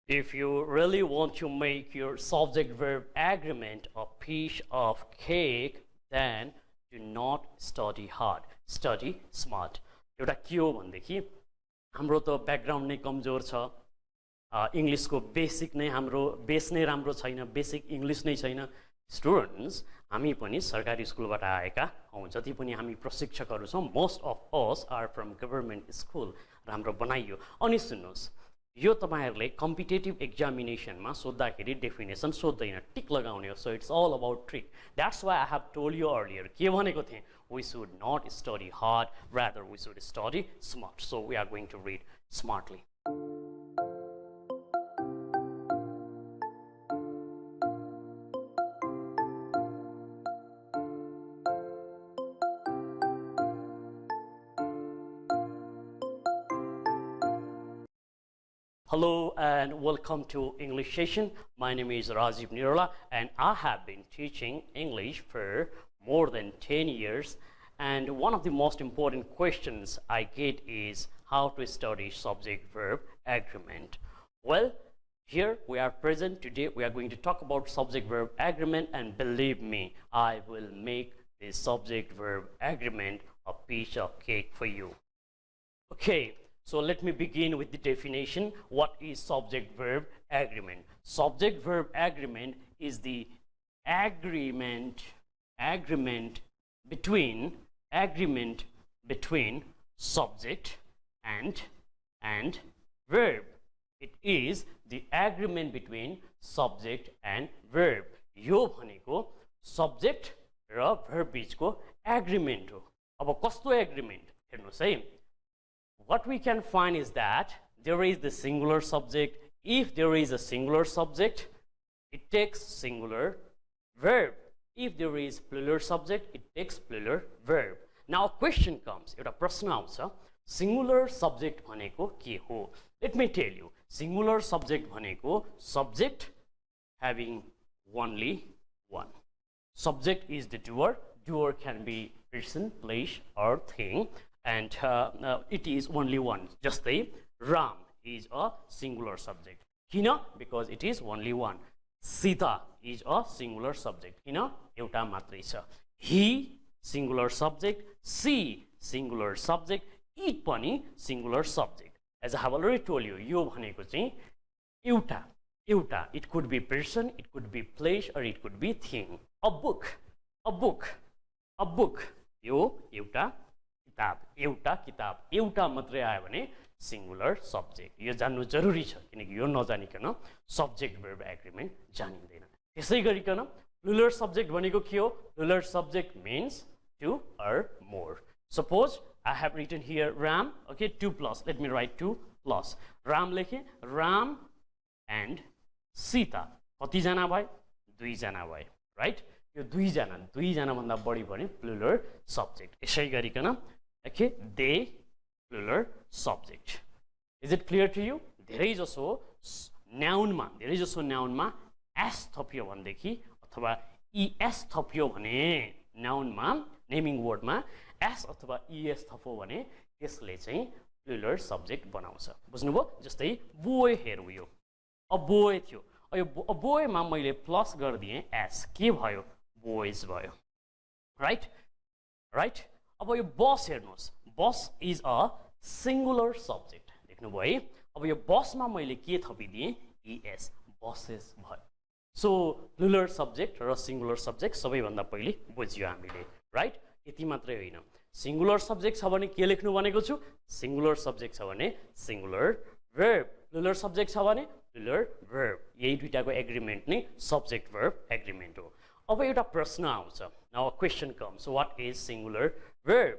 If you really want to make your subject-verb agreement a piece of cake, then do not study hard. Study smart. एउटा के हो भनेदेखि हाम्रो त background नै कमजोर छ, इङ्ग्लिसको बेसिक नै हाम्रो बेस नै राम्रो छैन, बेसिक इङ्ग्लिस नै छैन। स्टुडेन्ट्स हामी पनि सरकारी स्कुलबाट आएका हौँ, जति पनि हामी प्रशिक्षकहरू छौँ most of us are from government school र हाम्रो बनाइयो। अनि सुन्नुहोस्, यो तपाईहरुले कम्पिटेटिभ एक्जामिनेसनमा सोध्दाखेरि डेफिनेसन सोध्दैन, टिक लगाउने हो। So it's all about trick. That's why I have told you earlier के भनेको थिएँ, we should not study hard, rather we should study smart. So we are going to read smartly. Hello and welcome to English session. My name is Rajiv Nirala and I have been teaching English for more than 10 years, and one of the most important questions I get is how to study subject-verb agreement. Well, here we are present today. We are going to talk about subject-verb agreement, and believe me, I will make this subject-verb agreement a piece of cake for you. Okay, so let me begin with the definition. What is subject-verb agreement? Subject-verb agreement is the agreement between subject and verb. It is the agreement between subject and verb. यो भनेको subject र verb बीचको agreement हो। अब कस्तो agreement हेर्नुस् है। What we can find is that there is the singular subject. If there is a singular subject, it takes singular verb. If there is plural subject, it takes plural verb. Now a question comes, एउटा प्रश्न आउँछ, singular subject भनेको के हो? Let me tell you, singular subject भनेको subject having only one. Subject is the doer. Doer can be person, place or thing, and it is only one. जस्तै Ram is a singular subject. किन? Because it is only one. Sita is a singular subject. किन? एउटा मात्रै छ. He singular subject, she singular subject, it पनि singular subject. As I have already told you, यो भनेको चाहिँ एउटा. It could be person, it could be place or it could be thing. A book. यो एउटा किताब. एउटा मात्रै आयो भने singular subject. यो जान्नु जरुरी छ, किनकि यो नजानिकन subject verb agreement जानिँदैन। त्यसै गरिकन plural subject भनेको के हो? Plural subject means two or more. Suppose I have written here Ram, okay, 2 plus. Let me write 2 plus. Ram लेखे, Ram and Sita. कति जना भयो? 2 जना भयो, right? यो 2 जना भन्दा बढी भने plural subject. यसै गरिकन okay, they plural subject. Is it clear to you? धेरै जसो नाउनमा s थपियो भनेदेखि अथवा es थपियो भने नाउनमा नेमिङ वर्डमा s अथवा es थपो भने त्यसले चाहिँ प्लुरल सब्जेक्ट बनाउँछ। बुझ्नुभयो? जस्तै बोय हेरौँ, यो अ बोय थियो, यो अ बोयमा मैले प्लस गरिदिएँ s, के भयो? बोयज भयो, राइट? अब यो बस हेर्नुहोस्, बस इज अ सिंगुलर सब्जेक्ट। देख्नुभयो है? अब यो बसमा मैले के थपिदिएँ? es, बसेस भयो। सो प्लुरल सब्जेक्ट र सिंगुलर सब्जेक्ट सबैभन्दा पहिले बुझ्यो हामीले, राइट? यति मात्रै होइन, सिंगुलर सब्जेक्ट छ भने के लेख्नु भनेको छु? सिंगुलर सब्जेक्ट छ भने सिंगुलर verb, प्लुरल सब्जेक्ट छ भने प्लुरल verb. यही दुईटाको एग्रीमेन्ट नै सब्जेक्ट verb एग्रीमेन्ट हो। अब एउटा प्रश्न आउँछ, now a question comes, what is singular verb?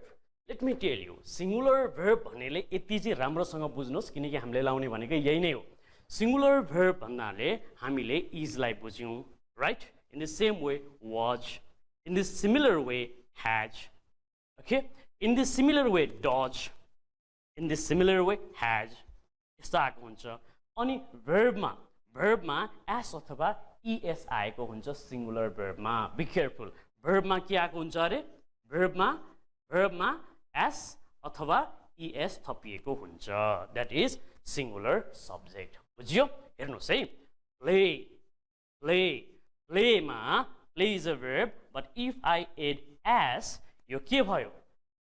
Let me tell you, singular verb भन्नेले यति चाहिँ राम्रोसँग बुझ्नुहोस्, किनकि हामीले लाउने भनेको यही नै हो। सिंगुलर verb भन्नाले हामीले इजलाई बुझ्यौँ, right? In the same way was, in the similar way has, okay? In the similar way does, in the similar way has, यस्तो आएको हुन्छ। अनि verbमा s अथवा es आएको हुन्छ सिंगुलर verbमा। बी केयरफुल, verbमा के आएको हुन्छ अरे? verbमा s अथवा es थपिएको हुन्छ। That is singular subject. बुझ्यो? हेर्नुहोस् है प्ले प्ले प्लेमा play is a verb but if I add s यो के भयो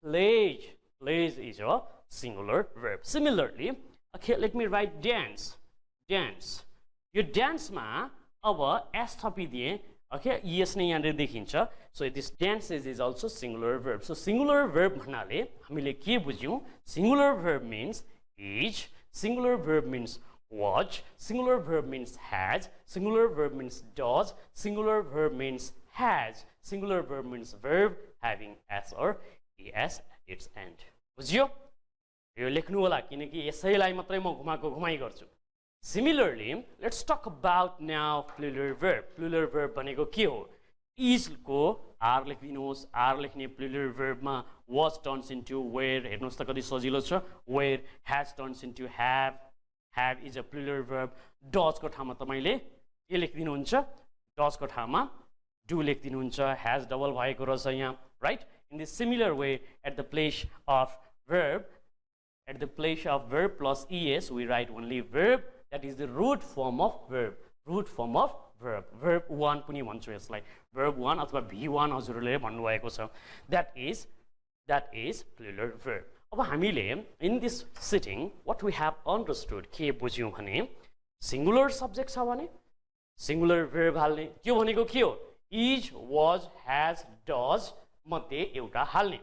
plays plays is a singular verb similarly okay let me write dance dance यो dance मा अब s थपिदिए okay yes नै यहाँ देखिन्छ so this dances is also singular verb so singular verb भन्नाले हामीले के बुझ्यौं singular verb means is singular verb means watch singular verb means has singular verb means does singular verb means has singular verb means verb having s or es at its end बुझ्यो यो लेख्नु होला किनकि यसैलाई मात्रै म घुमाको घुमाइ गर्छु similarly let's talk about now plural verb भनेको के हो is को r लेख्दिनुहोस् r लेख्ने plural verb मा was turns into were हेर्नुस् त कति सजिलो छ were has turns into have is a plural verb does को ठाउँमा तपाईले के लेख्दिनुहुन्छ does को ठाउँमा do लेख्दिनुहुन्छ has double भएको रहेछ यहाँ right in this similar way at the place of verb plus es we write only verb that is the root form of verb verb 1 पनि भन्छु यसलाई verb 1 अथवा v1 हजुरले भन्नु भएको छ that is plural verb अब हामीले in this sitting what we have understood के बुझ्यौं भने singular subject छ भने singular verb हाल्ने त्यो भनेको के हो is was has does मध्ये एउटा हाल्ने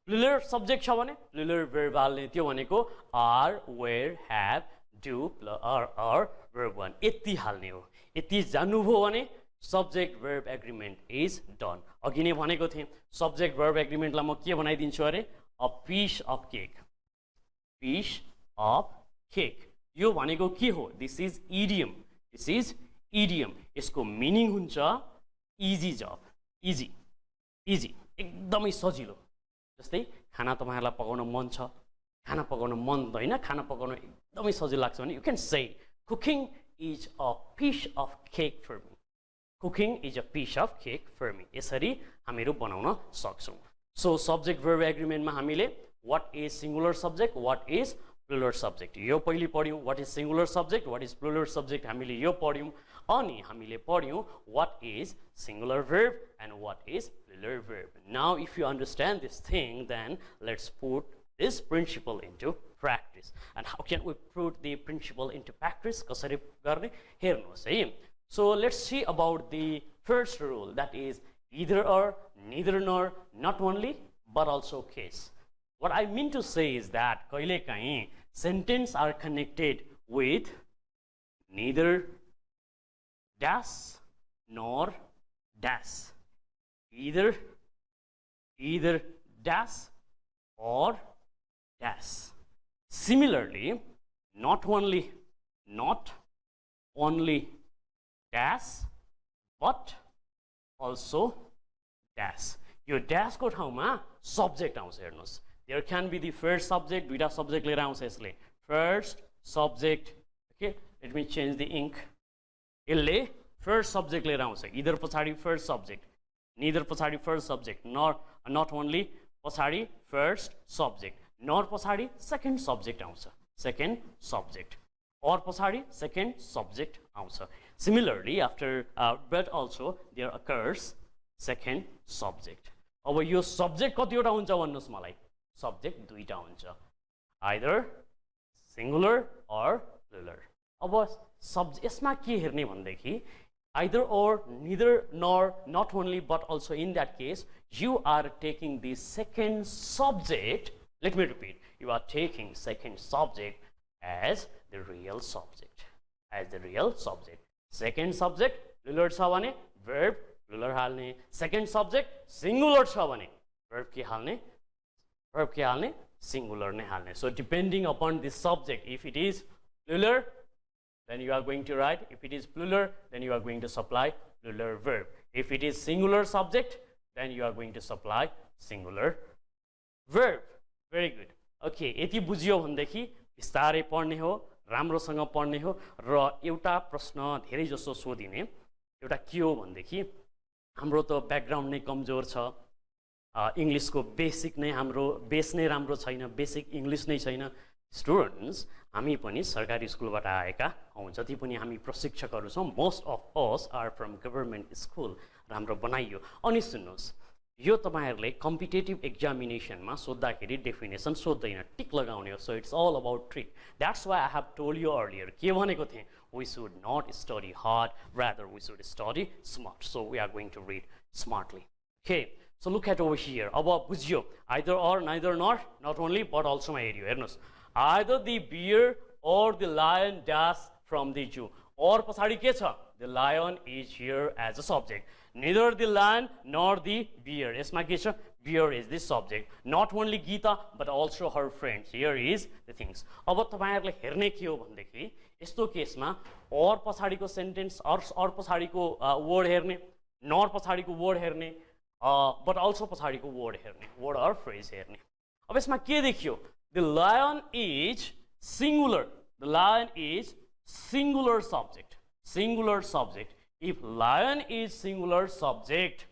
plural subject छ भने plural verb हाल्ने त्यो भनेको are were have do or verb 1 यति हाल्ने हो यति जान्नुभयो भने subject verb agreement is done अघि नै भनेको थिएँ subject verb agreement लाई म के बनाइदिन्छु अरे a piece of cake यो भनेको के हो this is idiom यसको मिनिङ हुन्छ easy job easy एकदमै सजिलो जस्तै खाना तपाईहरुलाई पकाउन मन छ खाना पकाउन मन हैन खाना पकाउन एकदमै सजिलो लाग्छ भने you can say cooking is a piece of cake for me यसरी हामीहरु बनाउन सक्छौं so subject verb agreement मा हामीले what is singular subject what is plural subject यो पहिले पढ्यौं what is singular subject what is plural subject हामीले यो पढ्यौं अनि हामीले पढ्यौं what is singular verb and what is plural verb now if you understand this thing then let's put this principle into practice and how can we put the principle into practice कसरी गर्ने हेर्नुस् है so let's see about the first rule that is either or neither nor not only but also case what I mean to say is that कहिले काहीँ sentence are connected with neither dash nor dash either dash or dash similarly not only dash but also dash यो dash को ठाउँमा subject आउँछ हेर्नुस् there can be the first subject दुईटा subject लिएर आउँछ यसले first subject okay let me change the ink यसले first subject लिएर आउँछ either पछाडी first subject neither पछाडी first subject nor not only पछाडी first subject nor पछाडी second subject आउँछ second subject or पछाडी second subject आउँछ similarly after but also there occurs second subject अब यो subject कतिवटा हुन्छ भन्नुस् मलाई subject दुईटा हुन्छ either singular or plural अब यसमा के हेर्ने भन्देखि either or neither nor not only but also in that case you are taking the second subject let me repeat you are taking second subject as the real subject second subject plural छ भने verb plural हाल्ने second subject singular छ भने verb के हाल्ने singular नै हाल्ने so depending upon the subject if it is plural then you are going to write if it is plural then you are going to supply plural verb if it is singular subject then you are going to supply singular verb very good okay यति बुझियो भन्देखि विस्तारै पढ्ने हो राम्रोसँग पढ्ने हो र एउटा प्रश्न धेरै जसो सोधिने एउटा के हो भन्देखि हाम्रो त ब्याकग्राउन्ड नै कमजोर छ इंग्लिश को बेसिक नै हाम्रो बेस नै राम्रो छैन बेसिक इंग्लिश नै छैन स्टुडेन्ट्स हामी पनि सरकारी स्कुलबाट आएका हौँ जति पनि हामी प्रशिक्षकहरू छौँ most of us are from government school र हाम्रो बनाइयो अनि सुन्नुहोस् यो तपाईँहरूले कम्पिटेटिभ एक्जामिनेसनमा सोद्धाखेरि डेफिनेसन सोध्दैन टिक लगाउने हो so it's all about trick that's why I have told you earlier के भनेको थिएँ we should not study hard rather we should study smart so we are going to read smartly okay so look at over here अब बुझ्यो either or neither not only but अल्सोमा हेऱ्यो हेर्नुहोस् either the bear or the lion dash from the zoo or पछाडि के छ the lion is here as a subject neither the lion nor the bear यसमा के छ bear is the subject not only Geeta but also her friends here is the things अब तपाईहरुले हेर्ने के हो भन्देखि यस्तो केसमा or पछाडिको सेन्टेन्स or पछाडिको वर्ड हेर्ने nor पछाडिको वर्ड हेर्ने but also पछाडिको वर्ड हेर्ने वर्ड or phrase हेर्ने अब यसमा के देखियो The lion is singular. The lion is singular subject. Singular subject. If lion is singular subject,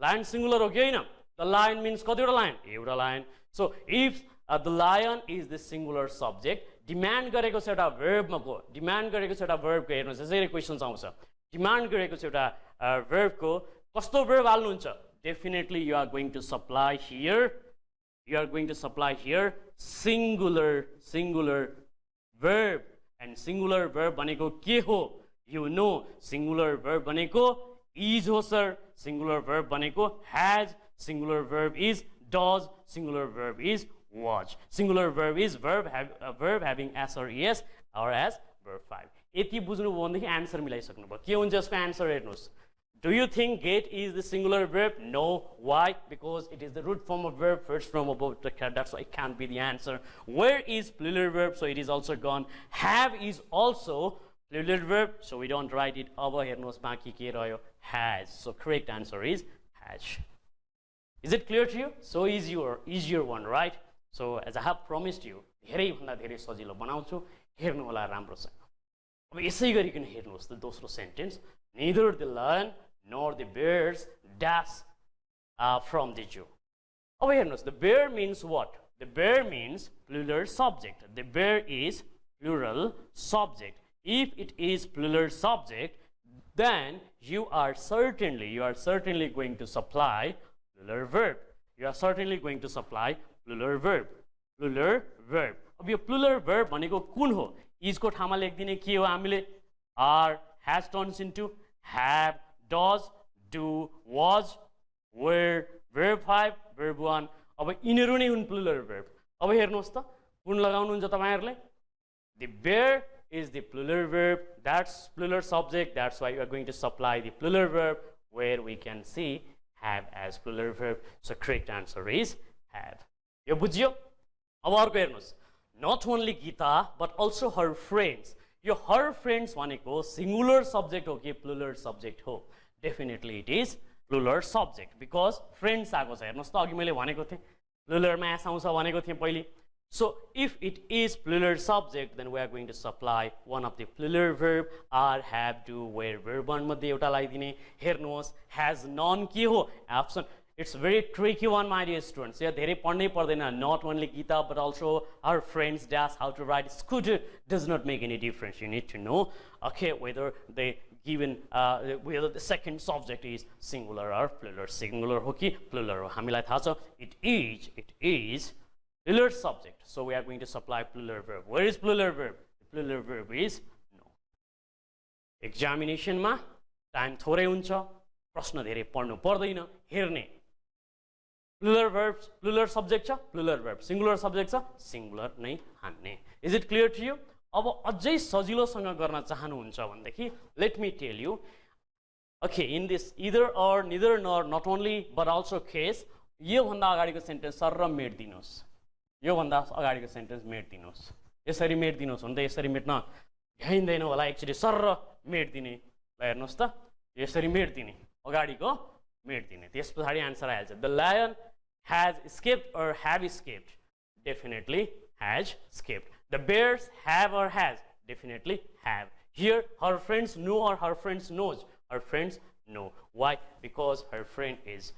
lion singular okay na? The lion means कतिवटा lion? एउटा lion. So if the lion is the singular subject, demand गरेको छ एउटा verb मा को. Demand गरेको छ एउटा verb को हेर्नुस् यसरी क्वेशन्स आउँछ. Demand गरेको छ एउटा verb को कस्तो verb हाल्नुहुन्छ? Definitely you are going to supply here. You are going to supply here singular verb and singular verb भनेको के हो you know singular verb भनेको is हो sir singular verb भनेको has singular verb is does singular verb is was singular verb is verb having s or es or as verb 5 यति बुझ्नुभयो भनेदेखि answer मिलाइसक्नुभयो के हुन्छ यसको आन्सर हेर्नुस् Do you think get is the singular verb? No. Why? Because it is the root form of verb first from above the cat. That's why it can't be the answer. Where is plural verb? So it is also gone. Have is also plural verb. So we don't write it over here. No baki ke rayo has. So correct answer is has. Is it clear to you? So easier one, right? So as I have promised you, धेरै भन्दा धेरै सजिलो बनाउँछु हेर्नु होला राम्रोसँग अब यसै गरिकन हेर्नुहोस् त दोस्रो sentence neither the lion nor the bears dash from the zoo. Over here, the bear means what? The bear means plural subject. The bear is plural subject. If it is plural subject, then you are certainly going to supply plural verb. You are certainly going to supply plural verb. Plural verb. अब यो plural verb भनेको कुन हो? Is को ठाउँमा लेख्दिने के हो हामीले? Are has turns into have, does, do, was, were, verb 5, verb 1. अब यिनीहरू नै हुन् plural verb. अब हेर्नुहोस् त कुन लगाउनुहुन्छ तपाईहरुले? The bear is the plural verb. That's plural subject. That's why you are going to supply the plural verb where we can see have as plural verb. So correct answer is have. यो बुझ्यो? अब अर्को हेर्नुहोस्. Not only Geeta but also her friends. यो her friends भनेको singular subject हो कि plural subject हो definitely it is plural subject because friends आएको छ हेर्नुस् त अघि मैले भनेको थिएँ plural मा s आउँछ भनेको थिएँ पहिले so if it is plural subject then we are going to supply one of the plural verb are have do were verb 1 मध्ये एउटा लगाइदिने हेर्नुस् has none के हो option It's very tricky one, my dear students. Yeah, धेरै पढ्नै पर्दैन. Not only Geeta, but also our friends dash how to ride scooter does not make any difference. You need to know, okay, whether the given whether the second subject is singular or plural. Singular हो कि plural हो. हामीलाई थाहा छ. It is plural subject. So we are going to supply plural verb. Where is plural verb? The plural verb is no. Examination मा time थोरै हुन्छ. प्रश्न धेरै पढ्नु पर्दैन. हेर्ने Plural verbs, plural subject छ, plural verb. Singular subject छ, singular नै हान्ने. Is it clear to you? अब अझै सजिलोसँग गर्न चाहनुहुन्छ भनेदेखि let me tell you. Okay, in this either or, neither nor, not only but also case यो भन्दा अगाडिको सेन्टेन्स सर र मेट दिनुस्. यो भन्दा अगाडिको सेन्टेन्स मेट दिनुस्. यसरी मेट दिनुस् भने त यसरी मेट्न भ्याइँदैन होला एक्चुअली सर र मेट दिने. ल हेर्नुस् त यसरी मेट दिने. अगाडिको मेट दिने. त्यसपछि आन्सर आइहाल्छ. The lion has escaped or have escaped? Definitely has escaped. The bears have or has? Definitely have. Here, her friends know or her friends knows? Her friends know. Why? Because her friend is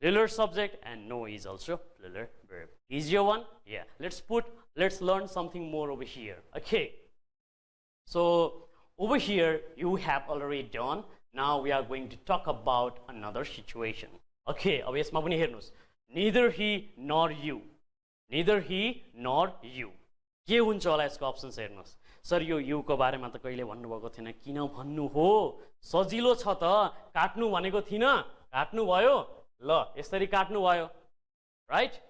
plural subject and know is also plural verb. Easier one? Yeah. Let's put let's learn something more over here. Okay, so over here you have already done. Now we are going to talk about another situation. Okay, अब यसमा पनि हेर्नुस्, neither he nor you, neither he nor you. के हुन्छ होला यसको options हेर्नुस्. Sir यो यू को बारेमा त कहिले भन्नुभएको थिएन, किन भन्नु हो, सजिलो छ त, काट्नु भनेको थिइन, काट्नु भयो, ल यसरी काट्नु भयो, right?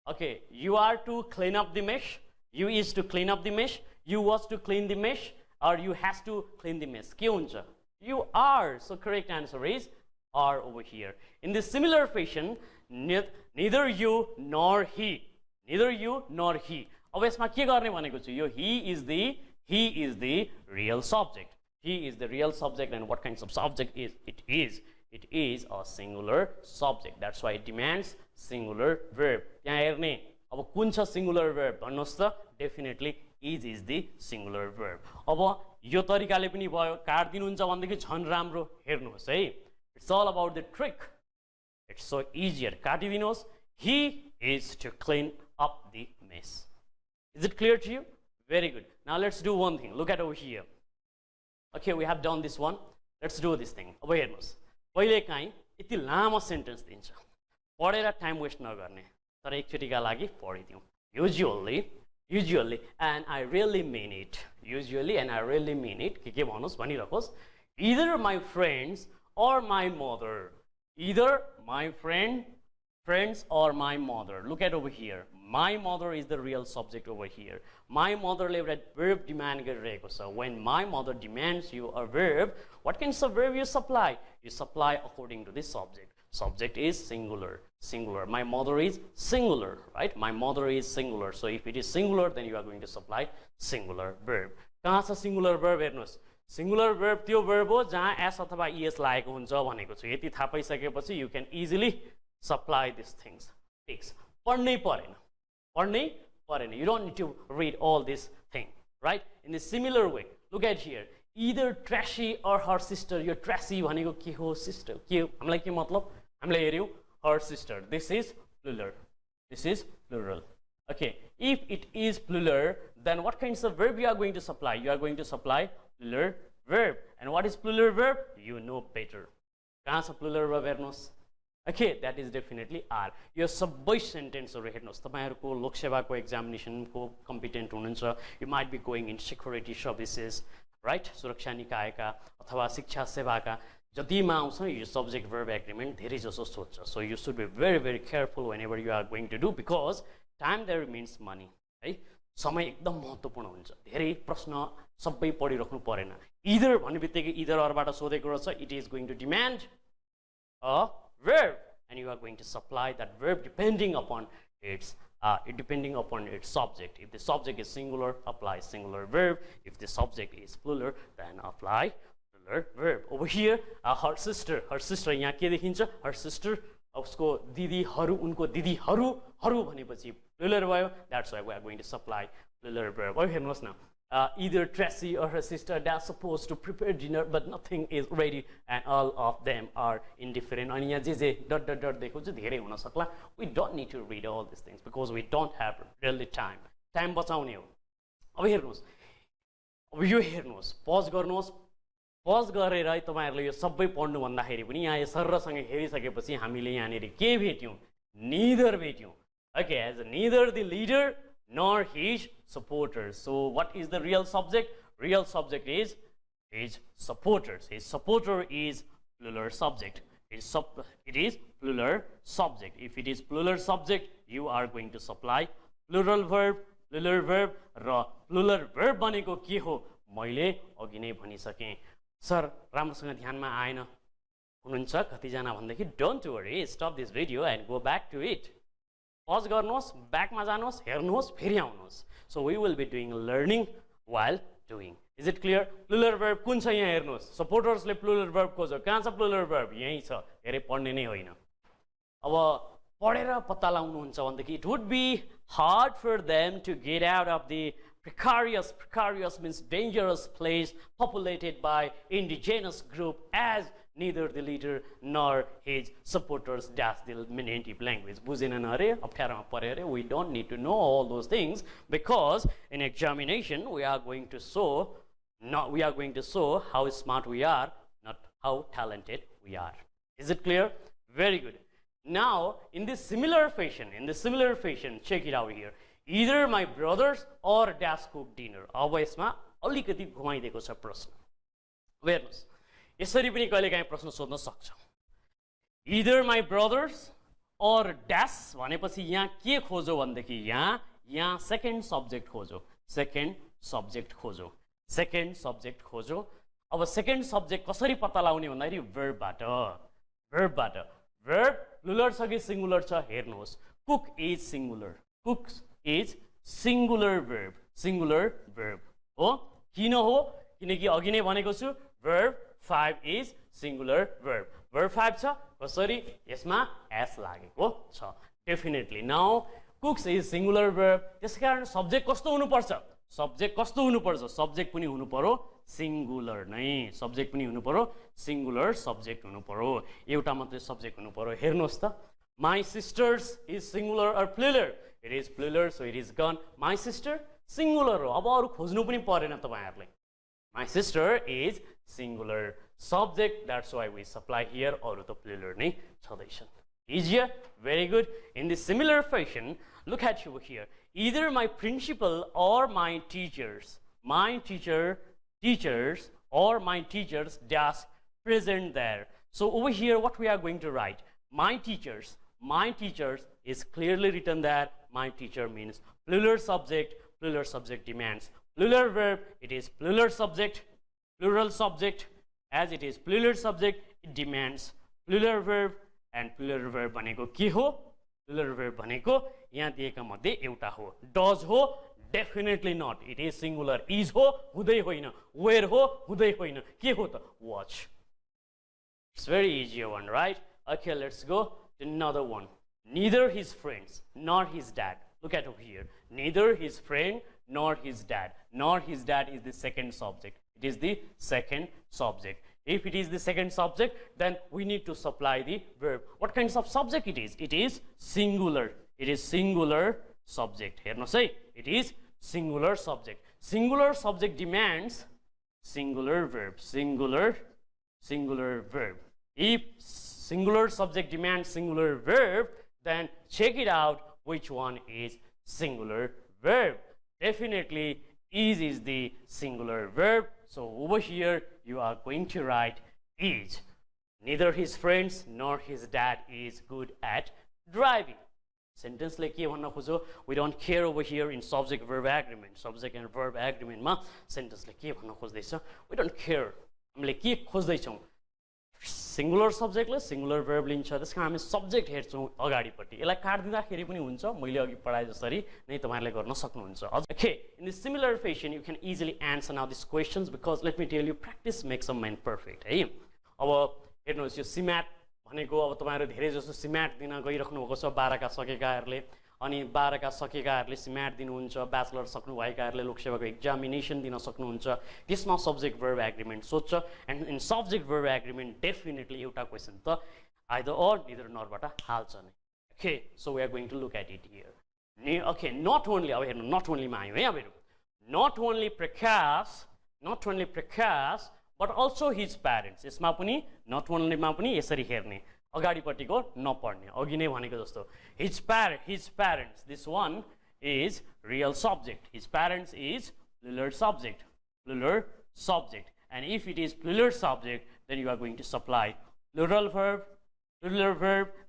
Okay, you are to clean up the mesh, you is to clean up the mesh, you was to clean the mesh, or you has to clean the mesh. के हुन्छ? You are. So correct answer is are over here. In this similar fashion, neither you nor he, neither you nor he. अब यसमा के गर्ने भनेको छु, यो he is the real subject. He is the real subject, and what kinds of subject is it? It is a singular subject. That's why it demands singular verb. त्यहाँ हेर्ने अब कुन छ singular verb भन्नुस् त, definitely is the singular verb. अब यो तरिकाले पनि भयो, काट्दिनुहुन्छ भनेदेखि झन् राम्रो. हेर्नुहोस् है, it's all about the trick. It's so easier. काटिदिनुहोस्. He is to clean up the mess. Is it clear to you? Very good. Now let's do one thing. Look at over here. Okay, we have done this one. Let's do this thing. अब हेर्नुहोस्, पहिले काहीँ यति लामो sentence दिन्छ, पढेर time West नगर्ने, तर एकचोटिका लागि पढिदिउँ. Usually, and I really mean it. Usually, and I really mean it. के भन्नुहोस् भनिराखोस्. Either my friends or my mother. Either my friends or my mother. Look at over here. My mother is the real subject over here. My mother ले एउटा verb demand गरिरहेको छ. When my mother demands you a verb, what kinds of verb you supply? You supply according to the subject. Subject is singular. My mother is singular, right? My mother is singular. So if it is singular, then you are going to supply singular verb. कहाँ छ singular verb हेर्नुहोस्. Singular verb त्यो verb हो जहाँ s अथवा es लागेको हुन्छ भनेको छु. यति थाहा पाइसकेपछि you can easily supply these things. Takes पढ्नै परेन. You don't need to read all this thing, right? In a similar way, look at here. Either Tracy or her sister. Your Tracy भनेको के हो, sister के हो, हामीलाई के मतलब, हामीले हेर्यौं her sister. This is plural. Okay, if it is plural, then what kinds of verb you are going to supply? You are going to supply plural verb. And what is plural verb? You know better. कहाँ छ plural verb हेर्नुहोस्. Okay, that is definitely are. यो सबै सेन्टेन्सहरु हेर्नुहोस्. तपाईहरुको लोकसेवाको एक्जामिनेसनको competent हुनुहुन्छ. You might be going in security services, right? सुरक्षा निकायका अथवा शिक्षा सेवाका जतिमा आउँछ यो सब्जेक्ट verb agreement धेरै जसो सोध्छ. So you should be very careful whenever you are going to do, because time there means money. है, समय एकदम महत्त्वपूर्ण हुन्छ. धेरै प्रश्न सबै पढिराख्नु परेन. Either भन्नेबित्तिकै either अरबाट सोधेको रहेछ. It is going to demand a verb, and you are going to supply that verb depending upon its subject. If the subject is singular, apply singular verb. If the subject is plural, then apply plural verb. Over here, her sister यहाँ के देखिन्छ? Her sister, उसको दिदीहरु, उनको दिदीहरु भनेपछि plural भयो. That's why we are going to supply plural verb. अब हेर्नुहोस् न, either Tracy or her sister, they are supposed to prepare dinner, but nothing is ready, and all of them are indifferent. अनि यहाँ जे dot देखो चाहिँ धेरै हुन सक्ला. We don't need to read all these things because we don't have really time. Time बचाउने हो. अब हेर्नुहोस्, अब यो हेर्नुहोस्, पज गर्नुहोस्. पज गरेर तपाईहरुले यो सबै पढ्नु भन्दाखेरि पनि यहाँ यो सरसँग हेरिसकेपछि हामीले यहाँनेरि के भेट्यौं? Neither भेट्यौं. Okay, as neither the leader nor his supporters. So what is the real subject? Real subject is his supporters. His supporter is plural subject. It is plural subject. If it is plural subject, you are going to supply plural verb. र plural verb भनेको के हो मैले अघि नै भनिसके. Sir राम्रोसँग ध्यानमा आएन हुनुहुन्छ कतिजना भन्दाखेरि don't worry, stop this video and go back to it. Pause गर्नुहोस्, ब्याकमा जानुहोस्, हेर्नुहोस्, फेरि आउनुहोस्. So we will be doing learning while doing. Is it clear? Plural verb कुन छ यहाँ हेर्नुहोस्. सपोर्टर्सले plural verb खोज्यो. कहाँ छ plural verb? यही छ. धेरै पढ्ने नै होइन. अब पढेर पत्ता लगाउनुहुन्छ भनेदेखि it would be hard for them to get out of the precarious means dangerous place populated by indigenous group, as neither the leader nor his supporters dash the native language. बुझेनन् अरे अप्ठ्यारोमा परे अरे we don't need to know all those things because in examination we are going to show how smart we are, not how talented we are. Is it clear? Very good. Now in this similar fashion, check it out here. Either my brothers or dash cook dinner. अब यसमा अलिकति घुमाइदिएको छ प्रश्न. हेर्नुस् यसरी पनि कहिलेकाहीँ प्रश्न सोध्न सक्छ. Either my brothers or dash भनेपछि यहाँ के खोजो भन्देखि यहाँ सेकेन्ड सब्जेक्ट खोजो. अब सेकेन्ड सब्जेक्ट कसरी पत्ता लगाउने भन्दाखेरि verb प्लुरल छ कि सिंगुलर छ हेर्नुहोस्. cook is singular verb हो. किन हो? किनकि अघि नै भनेको छु verb 5 is singular verb. verb 5 छ कसरी यसमा s लागेको छ. Definitely now cooks is singular verb. त्यसकारण सब्जेक्ट कस्तो हुनुपर्छ? सब्जेक्ट पनि हुनु पर्यो सिंगुलर नै. सिंगुलर सब्जेक्ट हुनु पर्यो. एउटा मात्रै सब्जेक्ट हुनु पर्यो. हेर्नुहोस् त my sisters is singular or plural? It is plural, so it is gone. My sister singular हो. अब अरु खोज्नु पनि परेन तपाईहरुले. My sister is singular subject, that's why we supply here. अरु त plural नै छदैछ. Easier? Very good. In the similar fashion, look at over here. Either my principal or my teachers or my teachers dash present there. So over here what we are going to write, my teachers is clearly written there. My teacher means plural subject demands plural verb. It is plural subject, as it is plural subject it demands plural verb. And plural verb भनेको के हो? Plural verb भनेको यहाँ दिएका मध्ये एउटा हो. Does हो? Definitely not. It is singular. Is हो? हुँदै होइन. Where हो? हुँदै होइन. के हो त? Watch. It's very easy one, right? Okay, let's go to another one. Neither his friends nor his dad. Look at over here. Neither his friend nor his dad. Nor his dad is the second subject. It is the second subject. If it is the second subject, then we need to supply the verb. What kinds of subject it is? It is singular. It is singular subject. Here no say. It is singular subject. Singular subject demands singular verb. Singular verb. If singular subject demands singular verb, then check it out which one is singular verb. Definitely is the singular verb. So over here you are going to write is. Neither his friends nor his dad is good at driving. Sentence like के भन्न खोज्यो? We don't care over here in subject verb agreement. Subject and verb agreement मा sentence like के भन्न खोज्दैछ? We don't care. हामीले के खोज्दैछौँ? Singular सब्जेक्टले singular verb लिन्छ. त्यसकारण हामी सब्जेक्ट हेर्छौँ अगाडिपट्टि. यसलाई काट्दिँदाखेरि पनि हुन्छ. मैले अघि पढाए जसरी नै तपाईहरुले गर्न सक्नुहुन्छ. Okay, in this similar fashion you can easily answer now these questions because let me tell you, practice makes a man perfect. है. अब हेर्नुहोस् यो सिम्याट भनेको अब तपाईहरु धेरै जसो सिम्याट दिन गइराख्नु भएको छ 12 का सकेकाहरुले. अनि 12 का सकेकाहरुले सिम्याट दिनुहुन्छ. ब्याचलर सक्नु भएकाहरुले लोकसेवाको एक्जामिनेसन दिन सक्नुहुन्छ. त्यसमा सब्जेक्ट verb agreement सोध्छ. And in subject verb agreement definitely एउटा क्वेशन त either or neither nor बाट हाल्छ नै. Okay, so we are going to look at it here. Okay, not only अब हेर्नु not only मा आयो है अब हेर्नु. Not only Prakash but also his parents. यसमा पनि not only मा पनि यसरी हेर्ने. अगाडिपट्टिको नपढ्ने. अघि नै भनेको जस्तो. His parents. This one is real subject. His parents is plural subject. And if it is plural subject, then you are going to supply plural verb.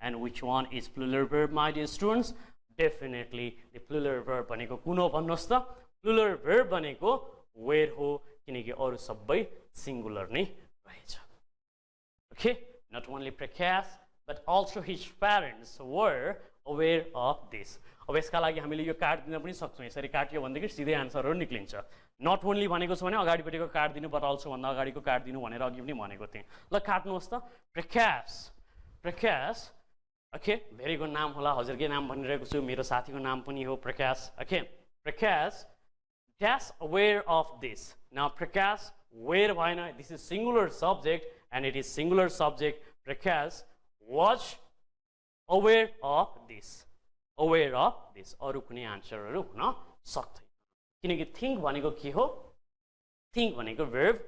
And which one is plural verb, my dear students? Definitely the plural verb भनेको कुन हो भन्नुहोस् त? Plural verb भनेको where हो, किनकि अरु सबै singular नै रहेछ. Okay, not only Prakash but also his parents were aware of this. अब यसका लागि हामीले यो कार्ड दिन पनि सक्छौं. यसरी काट्यो भन्दाखेरि सिधै आन्सरहरु निक्लिन्छ. not only भनेको छ भने अगाडिपट्टिको कार्ड दिनु but also भन्दा अगाडिको कार्ड दिनु भनेर अघि पनि भनेको थिएँ. ल काट्नुहोस् त. Prakash. Okay, very good नाम होला. हजुरकै नाम भनिरहेको छु. मेरो साथीको नाम पनि हो Prakash. Okay, Prakash dash aware of this. Now Prakash where भएन. This is singular subject and it is singular subject. Prakash was aware of this. Aware of this. अरु कुनै आन्सरहरु हुन सक्दैन किनकि think भनेको के हो? Think भनेको verb.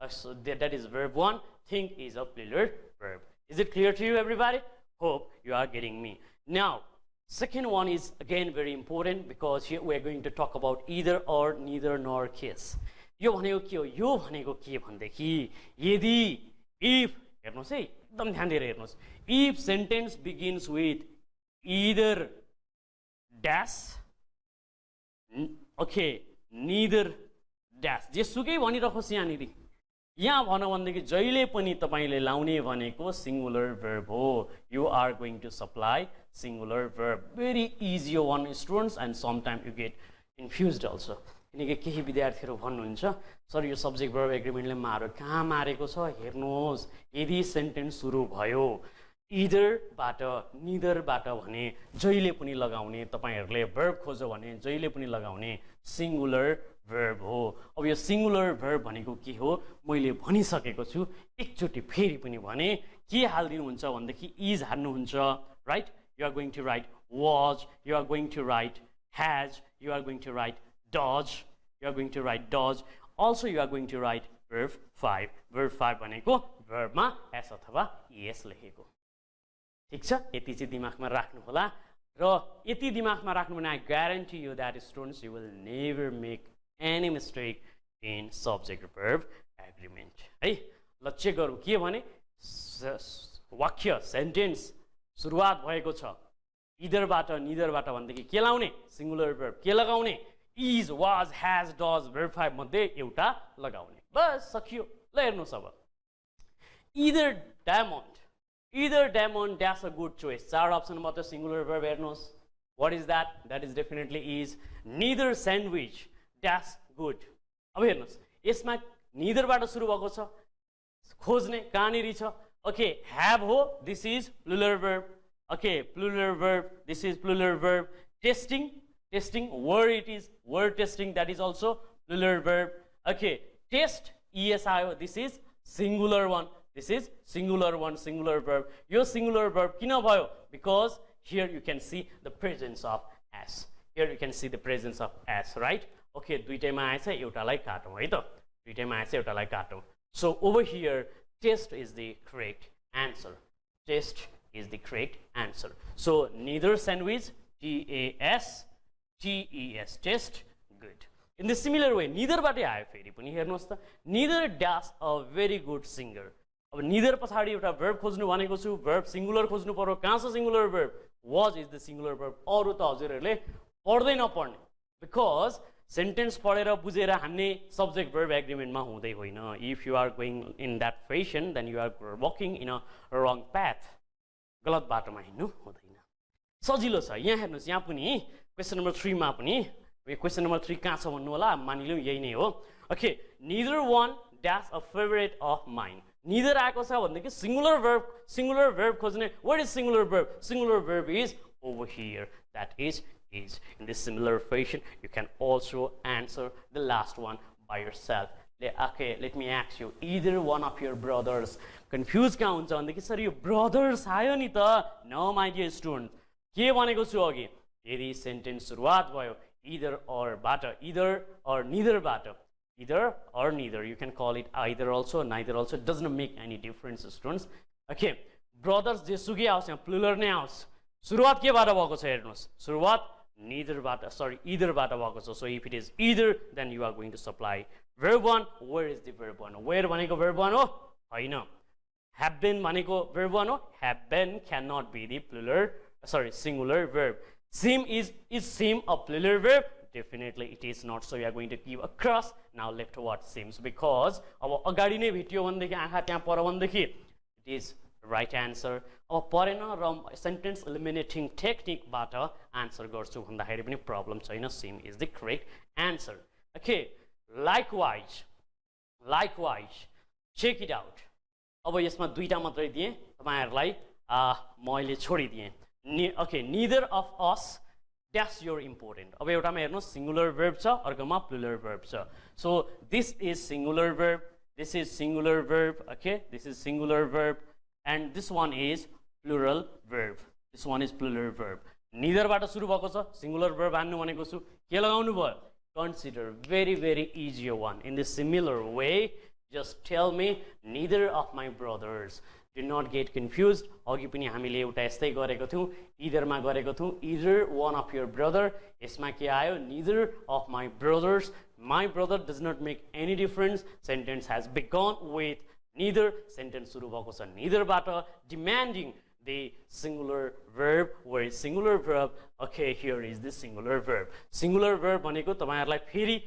So that is verb 1. Think is a plural verb. Is it clear to you, everybody? Hope you are getting me. Now, second one is again very important because here we are going to talk about either or, neither nor case. यो भनेको के हो? यो भनेको के भन्देखि यदि if हेर्नुस् है एकदम ध्यान दिएर हेर्नुस् if sentence begins with either dash okay neither dash जेसुकै भनिरहोस् यहाँनिर यहाँ भन भन्देखि जहिले पनि तपाईले लाउने भनेको सिंगुलर verb हो. You are going to supply singular verb. Very easy one, students, and sometimes you get confused also. किनकि केही विद्यार्थीहरु भन्नुहुन्छ सर यो सब्जेक्ट verb एग्रीमेन्टले मार्यो कहाँ मारेको छ हेर्नुहोस् यदि सेन्टेन्स सुरु भयो either बाट neither बाट भने जहिले पनि लगाउने तपाईहरुले verb खोज्यो भने जहिले पनि लगाउने सिंगुलर verb हो. अब यो सिंगुलर verb भनेको के हो मैले भनिसकेको छु एकचोटी फेरि पनि भने के हाल्दिनु हुन्छ भन्देखि is हाल्नु हुन्छ right. You are going to write was, you are going to write has, you are going to write does, you are going to write does. Also you are going to write verb 5. Verb 5 भनेको verb मा s अथवा es लेखेको. ठीक छ यति चाहिँ दिमागमा राख्नु होला र यति दिमागमा राख्नु भने I guarantee you that students you will never make any mistake in subject verb agreement. है ल चेक गरौँ के भने वाक्य सेन्टेन्स सुरुवात भएको छ either बाट neither बाट भन्देखि के लाउने सिंगुलर verb के लगाउने is was has does verb 5 मध्ये एउटा लगाउने बस सकियो. ल हेर्नुस् अब either Diamond dash a good choice. चार अप्सन मात्र सिंगुलर verb हेर्नुस्. What is that? That is definitely is. Neither sandwich dash good. अब हेर्नुस् यसमा neither बाट सुरु भएको छ खोज्ने कहाँनिर छ. Okay, have ho, this is plural verb. Okay, plural verb, this is plural verb. Testing, where it is, word testing, that is also plural verb. Okay, test, ESIO, this is singular one. This is singular one, singular verb. Your singular verb, kina bhayo? Because here you can see the presence of s. Here you can see the presence of s, right? Okay, दुईटैमा आएछ एउटालाई काटौँ है त. दुईटैमा आएछ एउटालाई काटौँ. So over here, test is the correct answer. Test is the correct answer. So neither sandwich, TAS, TES, test, good. In the similar way, neither बाटै आयो फेरि पनि हेर्नुहोस् त. Neither dash a very good singer. अब neither पछाडि एउटा verb खोज्नु भनेको छु. Verb singular खोज्नु पर्यो. कहाँ छ singular verb? Was is the singular verb. अरु त हजुरहरूले पढ्दै नपढ्ने. Because sentence पढेर बुझेर हान्ने subject verb agreement मा हुँदै होइन. If you are going in that fashion, then you are walking in a wrong path. गलत बाटोमा हिँड्नु हुँदैन. सजिलो छ. यहाँ हेर्नुस् यहाँ पनि question number 3 मा पनि question number 3 कहाँ छ भन्नु होला. मानिलिउँ यही नै हो. Okay, neither one dash a favorite of mine. Neither आएको छ भन्देखि singular verb खोज्ने. What is singular verb? Singular verb is over here. That is. In this similar fashion, you can also answer the last one by yourself. Okay, let me ask you, either one of your brothers. Confused कहाँ हुन्छ भन्देखि sir यो brothers आयो नि त. No, my dear student. के भनेको छु अघि? यदि sentence सुरुवात भयो either or बाट, either or neither बाट. Either or neither. You can call it either also, neither also. It doesn't make any difference, students. Okay, brothers जेसुकै आओस् यहाँ plural नै आओस्. सुरुवात के बाट भएको छ हेर्नुस्. सुरुवात neither बाट, sorry, either बाट भएको छ. So if it is either, then you are going to supply verb 1. Where is the verb 1? Where भनेको verb 1 हो? हैन. Have been भनेको verb 1 हो? Have been cannot be the plural, sorry, singular verb. Seem is seem a plural verb? Definitely it is not. So you are going to give a cross. Now left what seems, because अब अगाडि नै भेटियो भनेदेखि आँखा त्यहाँ पर भनेदेखि it is right answer. अब परेन र sentence eliminating technique बाट answer गर्छु भन्दाखेरि पनि problem छैन. Seem is the correct answer. Okay, likewise check it out. अब यसमा दुईटा मात्रै दिए तपाईहरुलाई म अहिले छोडिदिए. Okay, neither of us dash your important. अब एउटामा हेर्नुस् singular verb छ अर्कोमा plural verb छ. So this is singular verb, this is singular verb, okay, this is singular verb, and this one is plural verb, this one is plural verb. Neither बाट सुरु भएको छ, singular verb हान्नु भनेको छु, के लगाउनु भयो? Consider very easier one. In this similar way, just tell me neither of my brothers. Do not get confused. अघि पनि हामीले एउटा यस्तै गरेको थियौं, either मा गरेको थियौं, either one of your brother. यसमा के आयो? Neither of my brothers. My brother does not make any difference. Sentence has begun with neither. Sentence सुरु भएको छ neither बाट, demanding the singular verb. Where is singular verb? Okay, here is the singular verb. Singular verb भनेको तपाईहरुलाई फेरि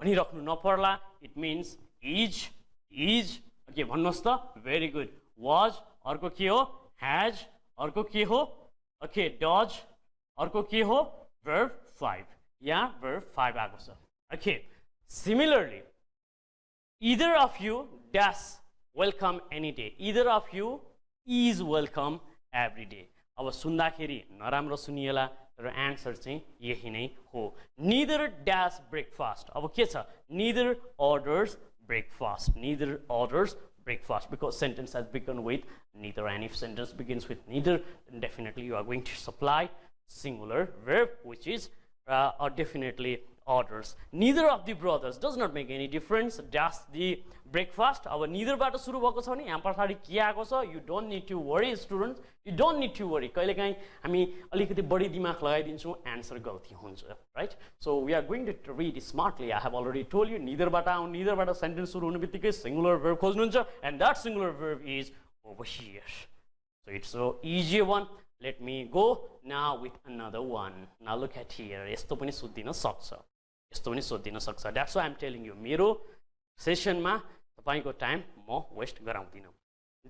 भनिराख्नु नपर्ला. It means is. Okay, भन्नुस् त. Very good. Was, अर्को के हो? Has, अर्को के हो? Okay, does, अर्को के हो? Verb 5. Yeah, verb 5 आएको छ. Okay, similarly, either of you dash welcome any day. Either of you is welcome every day. अब सुन्दाखेरि नराम्रो सुनिएला, तर आन्सर चाहिँ यही नै हो. Neither dash breakfast. अब के छ? Neither orders breakfast. Neither orders breakfast, because sentence has begun with neither, and if sentence begins with neither, then definitely you are going to supply singular verb, which is definitely orders. Neither of the brothers does not make any difference. Dash the breakfast. अब neither बाट सुरु भएको छ भने यहाँ पछाडी के आएको छ? You don't need to worry, students. You don't need to worry. कहिलेकाहीँ हामी अलिकति बढी दिमाग लगाइदिन्छौँ, आन्सर गल्ती हुन्छ, right? So we are going to read smartly. I have already told you neither बाट आउँ, neither बाट sentence सुरु हुने बित्तिकै singular verb खोज्नुहुन्छ, and that singular verb is over here. So it's so easy one. Let me go now with another one. Now look at here. यस्तो पनि सोधिन सक्छ. यस्तो पनि सोधिन सक्छ. That's why I'm telling you. मेरो सेसनमा तपाईको टाइम म West गराउँदिन.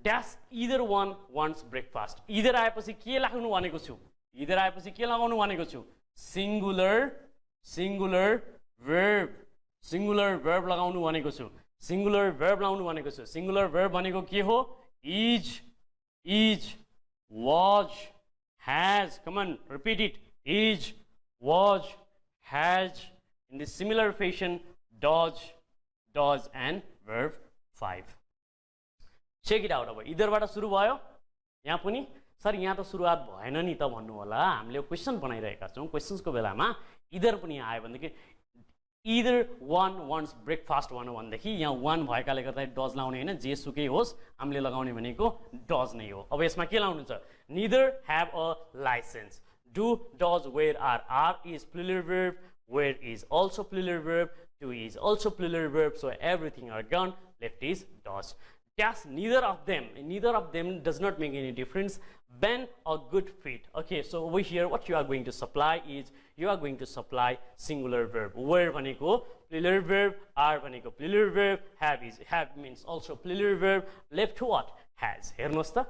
Dash either one wants breakfast. Either आएपछि के लगाउनु भनेको छु? Either आएपछि के लगाउनु भनेको छु? Singular verb. Singular verb लगाउनु भनेको छु. Singular verb लगाउनु भनेको छु. Singular verb भनेको के हो? Is, was, has. Come on, repeat it. Is, was, has. In this similar fashion, does, and verb 5. Check it out. अब either बाट सुरु भयो. यहाँ पनि सर यहाँ त सुरुवात भएन नि त भन्नु होला. हामीले क्वेशन बनाइरहेका छौं. क्वेशन्स को बेलामा either पनि आयो भनेदेखि either one wants breakfast भनेदेखि यहाँ one भएकाले गर्दा does लाउने हैन, जे सुकै होस् हामीले लगाउने भनेको does नै हो. अब यसमा के लाउनु छ? Neither have a license. Do, does, where are is plural verb, where is also plural verb, to is also plural verb, so everything are gone. Left is does. Dash neither of them does not make any difference. Ben a good fit. Okay, so over here what you are going to supply is you are going to supply singular verb. Where भनेको plural verb, are भनेको plural verb, have means also plural verb. Left what? Has. हेर्नुस् त,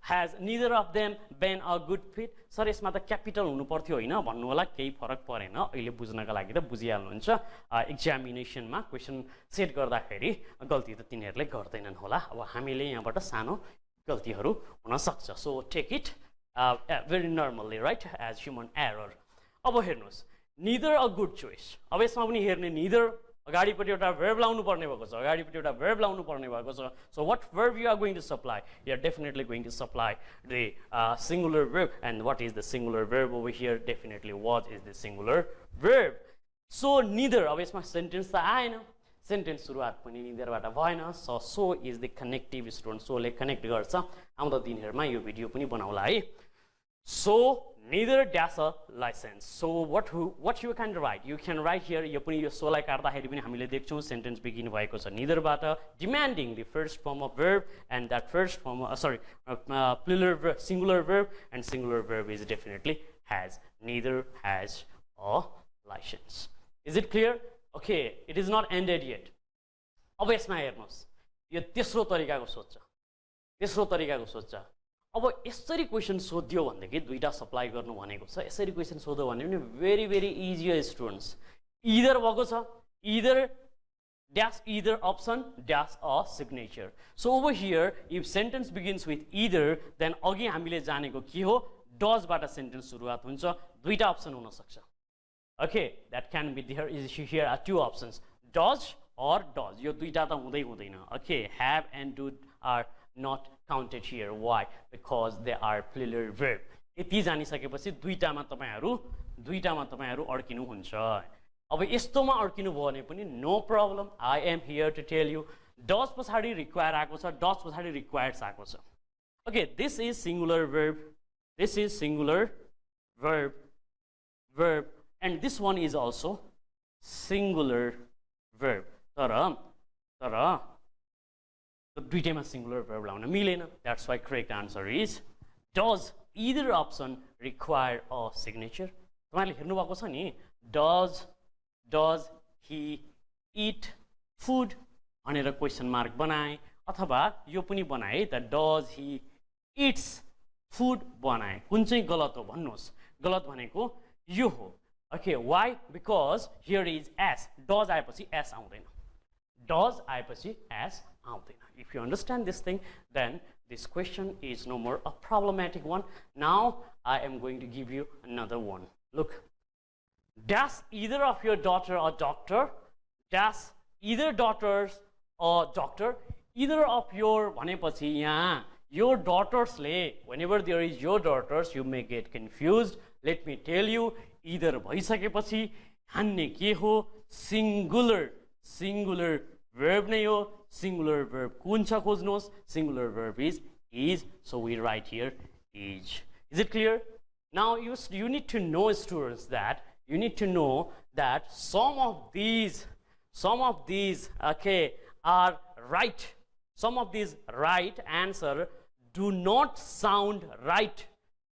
has neither of them been a good fit. Sir यसमा त capital हुनु पर्थ्यो हैन भन्नु होला, केही फरक परेन. अहिले बुझ्नका लागि त बुझिहाल्नुहुन्छ. एक्जामिनेसनमा क्वेशन सेट गर्दाखेरि गल्ती त तिनीहरुले गर्दैनन् होला. अब हामीले यहाँबाट सानो गल्तीहरु हुन सक्छ. So take it very normally, right, as human error. अब हेर्नुस्, neither a good choice. अब यसमा पनि हेर्ने neither अगाडिपटि एउटा verb लाउनु पर्ने भएको छ. अगाडिपटि एउटा verb लाउनु पर्ने भएको छ. So what verb you are going to supply? You are definitely going to supply the singular verb. And what is the singular verb over here? Definitely was is the singular verb. So neither, अब यसमा sentence त आएन. Sentence सुरुवात पनि neither बाट भएन. So is the connective student. So ले connect गर्छ. आउँदा दिनहरुमा यो भिडियो पनि बनाउला है. So neither dash a license. So what you can write? You can write here. यो पनि यो so लाई काट्दाखेरि पनि हामीले देख्छौं sentence begin भएको छ neither बाट, demanding the first form of verb, and that first form plural verb, singular verb, and singular verb is definitely has. Neither has a license. Is it clear? Okay, it is not ended yet. अब यसमा हेर्नुस्, यो तेस्रो तरिकाको सोच छ. अब यसरी क्वेशन सोध्यो भनेदेखि दुईटा सप्लाई गर्नु भनेको छ. यसरी क्वेशन सोध्यो भने पनि very easy students. Either भएको छ, either dash either option dash a signature. So over here if sentence begins with either, then अघि हामीले जानेको के हो? does बाट sentence सुरुवात हुन्छ. दुईटा अप्सन हुन सक्छ. Okay, that can be there. Here are two options, does or does यो दुईटा त हुँदै हुँदैन okay have and do are not counted here why because they are plural verb यति जानिसकेपछि दुईटामा तपाईहरु अड्किनु हुन्छ अब यस्तोमा अड्किनु भयो भने पनि no problem I am here to tell you does पछाडी require आएको छ does पछाडी requires आएको छ okay this is singular verb and this one is also singular verb तर दुईटैमा singular verb लाउन मिलेन that's why correct answer is does either option require a signature तपाईहरुले हेर्नु भएको छ नि does he eat food भनेर क्वेशन मार्क बनाए अथवा यो पनि बनाए त does he eats food बनाए कुन चाहिँ गलत हो भन्नुस् गलत भनेको यो हो okay why because here is s does आएपछि s आउँदैन does आएपछि s आउँदैन if you understand this thing then this question is no more a problematic one now I am going to give you another one look does either of your daughter or doctor does either daughters or doctor either of your भनेपछि यहाँ your daughters ले whenever there is your daughters you may get confused let me tell you either भइसकेपछि हान्ने के हो singular verb नै हो singular verb कुन छ खोज्नुहोस् singular verb is so we write here is it clear now you need to know students that you need to know that some of these okay are right some of these right answer do not sound right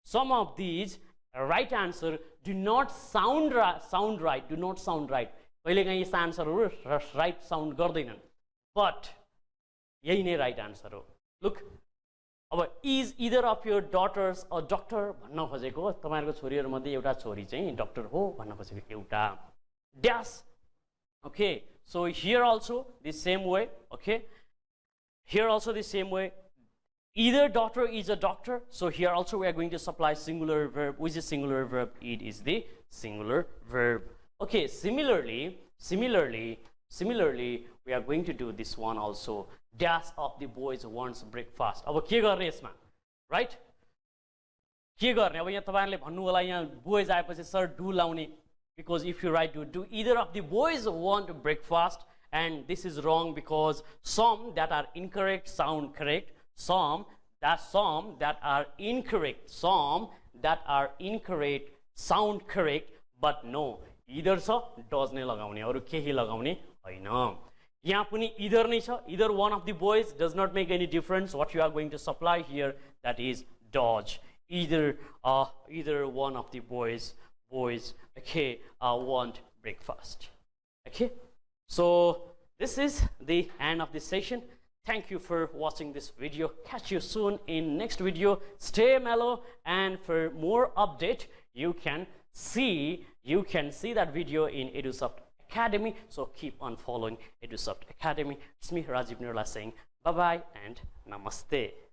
some of these right answer do not sound right कहिलेकाहीँ यस्ता आन्सरहरु right sound गर्दैनन् but यही नै right answer हो look अब is either of your daughters a doctor भन्न खोजेको तपाईहरुको छोरीहरु मध्ये एउटा छोरी चाहिँ डक्टर हो भन्न खोजेको एउटा dash okay so here also the same way okay here also the same way either daughter is a doctor so here also we are going to supply singular verb which is singular verb it is the singular verb okay similarly we are going to do this one also dash of the boys wants breakfast अब के गर्ने यसमा right के गर्ने अब यहाँ तपाईहरुले भन्नु होला यहाँ बोयज आएपछि सर डु लाउने because if you write do either of the boys want breakfast and this is wrong because some that are incorrect sound correct some that are incorrect sound correct but no either छ does नै लगाउने अरु केही लगाउने हैन यहाँ पनि either नै छ either one of the boys does not make any difference what you are going to supply here that is does either one of the boys okay want breakfast okay so this is the end of this session thank you for watching this video catch you soon in next video stay mellow and for more update you can see that video in EduSoft Academy so keep on following EduSoft Academy it's me Rajiv Nirla saying bye bye and namaste